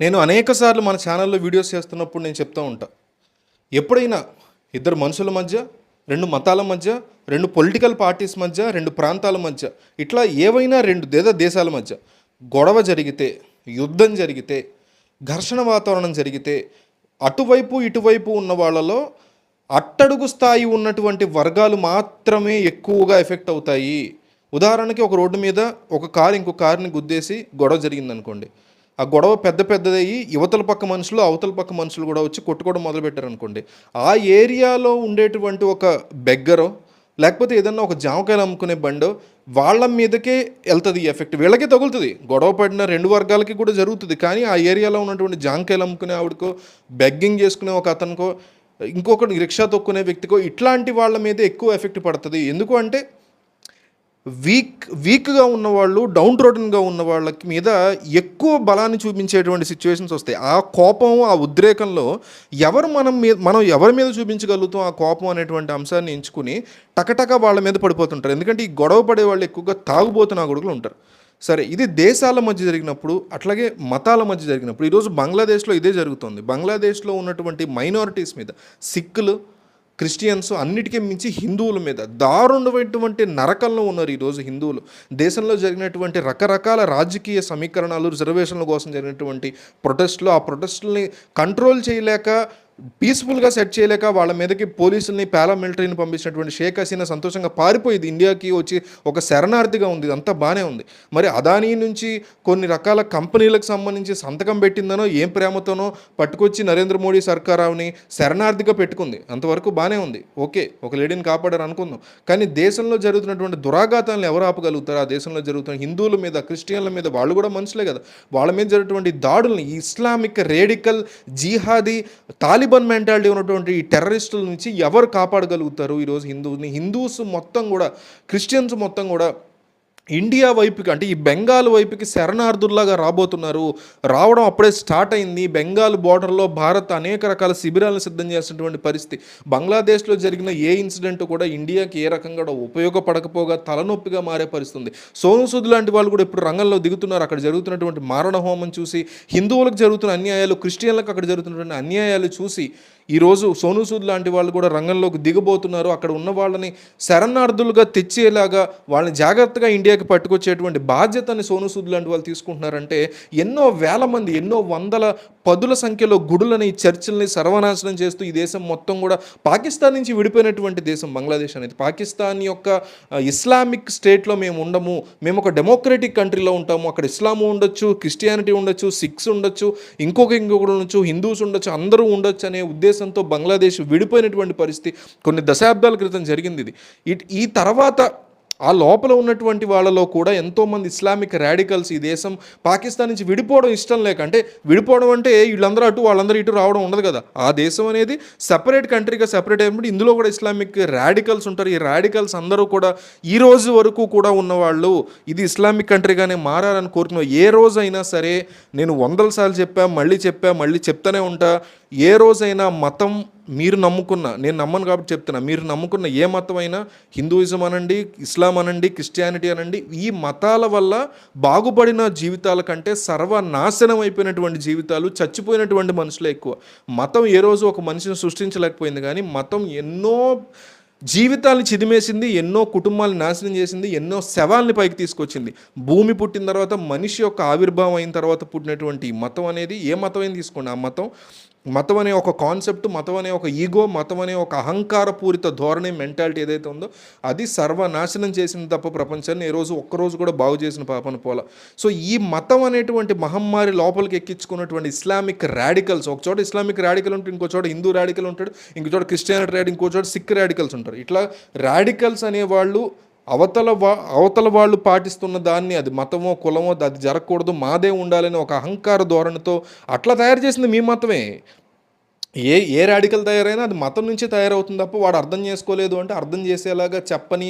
నేను అనేక సార్లు మన ఛానల్లో వీడియోస్ చేస్తున్నప్పుడు నేను చెప్తూ ఉంటా, ఎప్పుడైనా ఇద్దరు మనుషుల మధ్య, రెండు మతాల మధ్య, రెండు పొలిటికల్ పార్టీస్ మధ్య, రెండు ప్రాంతాల మధ్య, ఇట్లా ఏవైనా రెండు దేశాల మధ్య గొడవ జరిగితే, యుద్ధం జరిగితే, ఘర్షణ వాతావరణం జరిగితే, అటువైపు ఇటువైపు ఉన్న వాళ్ళలో అట్టడుగు స్థాయి ఉన్నటువంటి వర్గాలు మాత్రమే ఎక్కువగా ఎఫెక్ట్ అవుతాయి. ఉదాహరణకి ఒక రోడ్డు మీద ఒక కారు ఇంకో కారుని గుద్దేసి గొడవ జరిగిందనుకోండి. ఆ గొడవ పెద్దదయ్యి యువతల పక్క మనుషులు, అవతల పక్క మనుషులు కూడా వచ్చి కొట్టుకోవడం మొదలుపెట్టారు అనుకోండి. ఆ ఏరియాలో ఉండేటువంటి ఒక బెగ్గరో, లేకపోతే ఏదన్నా ఒక జామకాయలు అమ్ముకునే బండో వాళ్ళ మీదకే వెళ్తుంది ఈ ఎఫెక్ట్. వీళ్ళకే తగులుతుంది. గొడవ పడిన రెండు వర్గాలకి కూడా జరుగుతుంది. కానీ ఆ ఏరియాలో ఉన్నటువంటి జామకాయలు అమ్ముకునే ఆవిడకో, బెగ్గింగ్ చేసుకునే ఒక అతనికో, ఇంకొకటి రిక్షా తొక్కునే వ్యక్తికో, ఇట్లాంటి వాళ్ళ మీద ఎక్కువ ఎఫెక్ట్ పడుతుంది. ఎందుకు అంటే వీక్గా ఉన్నవాళ్ళు, డౌన్ ట్రోడన్గా ఉన్న వాళ్ళకి మీద ఎక్కువ బలాన్ని చూపించేటువంటి సిచ్యువేషన్స్ వస్తాయి. ఆ కోపం, ఆ ఉద్రేకంలో మనం ఎవరి మీద చూపించగలుగుతాం ఆ కోపం అనేటువంటి అంశాన్ని ఎంచుకుని టకటక వాళ్ళ మీద పడిపోతుంటారు. ఎందుకంటే ఈ గొడవ పడే వాళ్ళు ఎక్కువగా తాగుబోతున్న కొడుకులు ఉంటారు. సరే, ఇది దేశాల మధ్య జరిగినప్పుడు, అట్లాగే మతాల మధ్య జరిగినప్పుడు, ఈరోజు బంగ్లాదేశ్లో ఇదే జరుగుతుంది. బంగ్లాదేశ్లో ఉన్నటువంటి మైనారిటీస్ మీద, సిక్కులు, క్రిస్టియన్స్, అన్నిటికీ మించి హిందువుల మీద దారుణమైనటువంటి నరకంలో ఉన్నారు ఈరోజు హిందువులు. దేశంలో జరిగినటువంటి రకరకాల రాజకీయ సమీకరణాలు, రిజర్వేషన్ల కోసం జరిగినటువంటి ప్రొటెస్టులు, ఆ ప్రొటెస్టుల్ని కంట్రోల్ చేయలేక, పీస్ఫుల్గా సెట్ చేయలేక వాళ్ళ మీదకి పోలీసుల్ని, పారామిలిటరీని పంపించినటువంటి షేక్ హసీనా సంతోషంగా పారిపోయింది. ఇండియాకి వచ్చి ఒక శరణార్థిగా ఉంది. అంతా బాగానే ఉంది. మరి అదానీ నుంచి కొన్ని రకాల కంపెనీలకు సంబంధించి సంతకం పెట్టిందనో ఏం ప్రేమతోనో పట్టుకొచ్చి నరేంద్ర మోడీ సర్కారావుని శరణార్థిగా పెట్టుకుంది. అంతవరకు బాగానే ఉంది. ఓకే, ఒక లేడీని కాపాడారు అనుకుందాం. కానీ దేశంలో జరుగుతున్నటువంటి దురాఘాతాలను ఎవరు ఆపగలుగుతారు? ఆ దేశంలో జరుగుతున్న హిందువుల మీద, క్రిస్టియన్ల మీద, వాళ్ళు కూడా మనుషులే కదా, వాళ్ళ మీద జరుగుతున్నటువంటి దాడుల్ని ఇస్లామిక్ రేడికల్ జిహాదీ తాలిబాన్ మెంటాలిటీ ఉన్నటువంటి ఈ టెర్రరిస్టుల నుంచి ఎవరు కాపాడగలుగుతారు ఈరోజు హిందూస్ మొత్తం కూడా, క్రిస్టియన్స్ మొత్తం కూడా ఇండియా వైపుకి, అంటే ఈ బెంగాల్ వైపుకి శరణార్థుల్లాగా రాబోతున్నారు. రావడం అప్పుడే స్టార్ట్ అయింది. బెంగాల్ బోర్డర్లో భారత్ అనేక రకాల శిబిరాలను సిద్ధం చేసినటువంటి పరిస్థితి. బంగ్లాదేశ్లో జరిగిన ఏ ఇన్సిడెంట్ కూడా ఇండియాకి ఏ రకంగా ఉపయోగపడకపోగా తలనొప్పిగా మారే పరిస్థితి ఉంది. సోను సూద్ లాంటి వాళ్ళు కూడా ఇప్పుడు రంగంలో దిగుతున్నారు. అక్కడ జరుగుతున్నటువంటి మారణ హోమం చూసి, హిందువులకు జరుగుతున్న అన్యాయాలు, క్రిస్టియన్లకు అక్కడ జరుగుతున్నటువంటి అన్యాయాలు చూసి ఈరోజు సోను సూద్ లాంటి వాళ్ళు కూడా రంగంలోకి దిగబోతున్నారు. అక్కడ ఉన్న వాళ్ళని శరణార్థులుగా తెచ్చేలాగా, వాళ్ళని జాగ్రత్తగా ఇండియాకి పట్టుకొచ్చేటువంటి బాధ్యతని సోను సూద్ లాంటి వాళ్ళు తీసుకుంటున్నారంటే, ఎన్నో వేల మంది, ఎన్నో వందల పదుల సంఖ్యలో గుడులని, చర్చిల్ని సర్వనాశనం చేస్తూ ఈ దేశం మొత్తం కూడా పాకిస్తాన్ నుంచి విడిపోయినటువంటి దేశం బంగ్లాదేశ్ అనేది. పాకిస్తాన్ యొక్క ఇస్లామిక్ స్టేట్లో మేము ఉండము, మేము ఒక డెమోక్రటిక్ కంట్రీలో ఉంటాము. అక్కడ ఇస్లాము ఉండొచ్చు, క్రిస్టియానిటీ ఉండొచ్చు, సిక్స్ ఉండొచ్చు, ఇంకొకటి ఉండొచ్చు, హిందూస్ ఉండొచ్చు, అందరూ ఉండొచ్చు అనే ఉద్దేశంతో బంగ్లాదేశ్ విడిపోయినటువంటి పరిస్థితి కొన్ని దశాబ్దాల క్రితం జరిగింది. ఈ తర్వాత ఆ లోపల ఉన్నటువంటి వాళ్ళలో కూడా ఎంతోమంది ఇస్లామిక్ రాడికల్స్ ఈ దేశం పాకిస్తాన్ నుంచి విడిపోవడం ఇష్టం లేక, అంటే విడిపోవడం అంటే వీళ్ళందరూ అటు వాళ్ళందరూ ఇటు రావడం ఉండదు కదా, ఆ దేశం అనేది సెపరేట్ కంట్రీగా సెపరేట్ అయినప్పుడు ఇందులో కూడా ఇస్లామిక్ రాడికల్స్ ఉంటారు. ఈ రాడికల్స్ అందరూ కూడా ఈ రోజు వరకు కూడా ఉన్నవాళ్ళు ఇది ఇస్లామిక్ కంట్రీగానే మారాలని కోరుకున్న, ఏ రోజైనా సరే, నేను 100 సార్లు చెప్పా, మళ్ళీ చెప్తానే ఉంటా, ఏ రోజైనా మతం మీరు నమ్ముకున్న, నేను నమ్మను కాబట్టి చెప్తున్నా, మీరు నమ్ముకున్న ఏ మతం అయినా, హిందూయిజం అనండి, ఇస్లాం అనండి, క్రిస్టియానిటీ అనండి, ఈ మతాల వల్ల బాగుపడిన జీవితాల కంటే సర్వనాశనం అయిపోయినటువంటి జీవితాలు, చచ్చిపోయినటువంటి మనుషులే ఎక్కువ. మతం ఏ రోజు ఒక మనిషిని సృష్టించలేకపోయింది, కానీ మతం ఎన్నో జీవితాలను చిదిమేసింది, ఎన్నో కుటుంబాలను నాశనం చేసింది, ఎన్నో శవాల్ని పైకి తీసుకొచ్చింది. భూమి పుట్టిన తర్వాత, మనిషి యొక్క ఆవిర్భావం అయిన తర్వాత పుట్టినటువంటి మతం అనేది, ఏ మతం అయినా తీసుకోండి, ఆ మతం అనే ఒక కాన్సెప్ట్, మతం అనే ఒక ఈగో, మతం అనే ఒక అహంకారపూరిత ధోరణి, మెంటాలిటీ ఏదైతే ఉందో అది సర్వనాశనం చేసింది తప్ప ప్రపంచాన్ని ఏ రోజు ఒక్కరోజు కూడా బాగు చేసిన పాపన పోల. సో ఈ మతం అనేటువంటి మహమ్మారి లోపలికి ఎక్కించుకున్నటువంటి ఇస్లామిక్ రాడికల్స్, ఒక చోట ఇస్లామిక్ రాడికల్ ఉంటే, ఇంకో చోట హిందూ రాడికల్ ఉంటాడు, ఇంకో చోట క్రిస్టియానిటీ రాడికల్, ఇంకో చోట సిక్ రాడికల్స్ ఉంటారు. ఇట్లా రాడికల్స్ అనేవాళ్ళు అవతల వాళ్ళు పాటిస్తున్న దాన్ని, అది మతమో కులమో, అది జరగకూడదు, మాదే ఉండాలని ఒక అహంకార ధోరణితో అట్లా తయారు చేసింది మీ మతమే. ఏ రాడికల్ తయారైనా అది మతం నుంచి తయారవుతుంది తప్ప వాడు అర్థం చేసుకోలేదు అంటే అర్థం చేసేలాగా చెప్పని,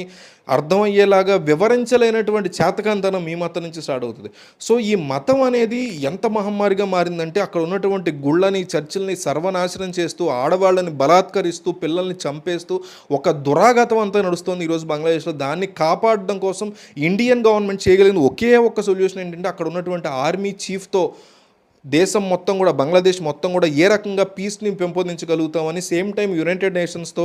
అర్థమయ్యేలాగా వివరించలేనటువంటి చేతకాంతనం మీ మతం నుంచి స్టార్ట్ అవుతుంది. సో ఈ మతం అనేది ఎంత మహమ్మారిగా మారిందంటే, అక్కడ ఉన్నటువంటి గుళ్ళని, చర్చిల్ని సర్వనాశనం చేస్తూ, ఆడవాళ్ళని బలాత్కరిస్తూ, పిల్లల్ని చంపేస్తూ ఒక దురాఘాతం అంతా నడుస్తుంది ఈరోజు బంగ్లాదేశ్లో. దాన్ని కాపాడడం కోసం ఇండియన్ గవర్నమెంట్ చేయగలిగిన ఒకే ఒక్క సొల్యూషన్ ఏంటంటే, అక్కడ ఉన్నటువంటి ఆర్మీ చీఫ్తో దేశం మొత్తం కూడా, బంగ్లాదేశ్ మొత్తం కూడా ఏ రకంగా పీస్ని పెంపొందించగలుగుతామని, సేమ్ టైం యునైటెడ్ నేషన్స్తో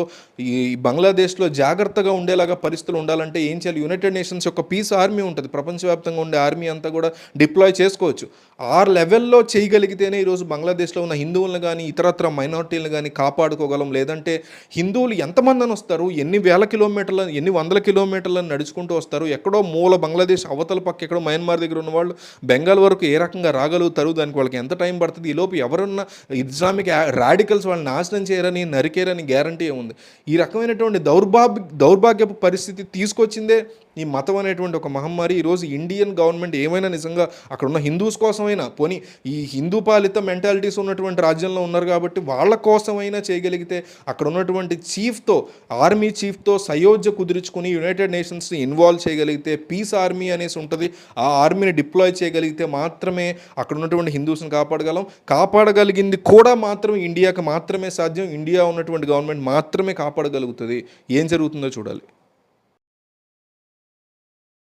ఈ బంగ్లాదేశ్లో జాగ్రత్తగా ఉండేలాగా పరిస్థితులు ఉండాలంటే ఏం చేయాలి? యునైటెడ్ నేషన్స్ యొక్క పీస్ ఆర్మీ ఉంటుంది, ప్రపంచవ్యాప్తంగా ఉండే ఆర్మీ అంతా కూడా డిప్లాయ్ చేసుకోవచ్చు. ఆ లెవెల్లో చేయగలిగితేనే ఈరోజు బంగ్లాదేశ్లో ఉన్న హిందువులను కానీ ఇతరత్ర మైనారిటీలను కానీ కాపాడుకోగలం. లేదంటే హిందువులు ఎంతమంది అని వస్తారు, ఎన్ని వేల కిలోమీటర్ల, ఎన్ని వందల కిలోమీటర్లను నడుచుకుంటూ వస్తారు, ఎక్కడో మూల బంగ్లాదేశ్ అవతల పక్క ఎక్కడో మయన్మార్ దగ్గర ఉన్న వాళ్ళు బెంగాల్ వరకు ఏ రకంగా రాగలుగుతారు, దానికి వాళ్ళకి ఎంత టైం పడుతుంది, ఈలోపు ఎవరన్నా ఇస్లామిక్ రాడికల్స్ వాళ్ళని నాశనం చేయరని, నరికేరని గ్యారంటీ ఉంది. ఈ రకమైనటువంటి దౌర్భాగ్యపు పరిస్థితి తీసుకొచ్చిందే ఈ మతం అనేటువంటి ఒక మహమ్మారి. ఈరోజు ఇండియన్ గవర్నమెంట్ ఏమైనా నిజంగా అక్కడ ఉన్న హిందూస్ కోసమైనా, పోనీ ఈ హిందూ పాలిత మెంటాలిటీస్ ఉన్నటువంటి రాజ్యంలో ఉన్నారు కాబట్టి వాళ్ళ కోసమైనా చేయగలిగితే, అక్కడ ఉన్నటువంటి చీఫ్తో, ఆర్మీ చీఫ్తో సయోధ్య కుదుర్చుకుని యునైటెడ్ నేషన్స్ని ఇన్వాల్వ్ చేయగలిగితే, పీస్ ఆర్మీ అనేసి ఉంటుంది, ఆ ఆర్మీని డిప్లాయ్ చేయగలిగితే మాత్రమే అక్కడ ఉన్నటువంటి హిందూస్ని కాపాడగలిగింది కూడా మాత్రం ఇండియాకి మాత్రమే సాధ్యం. ఇండియా ఉన్నటువంటి గవర్నమెంట్ మాత్రమే కాపాడగలుగుతుంది. ఏం జరుగుతుందో చూడాలి.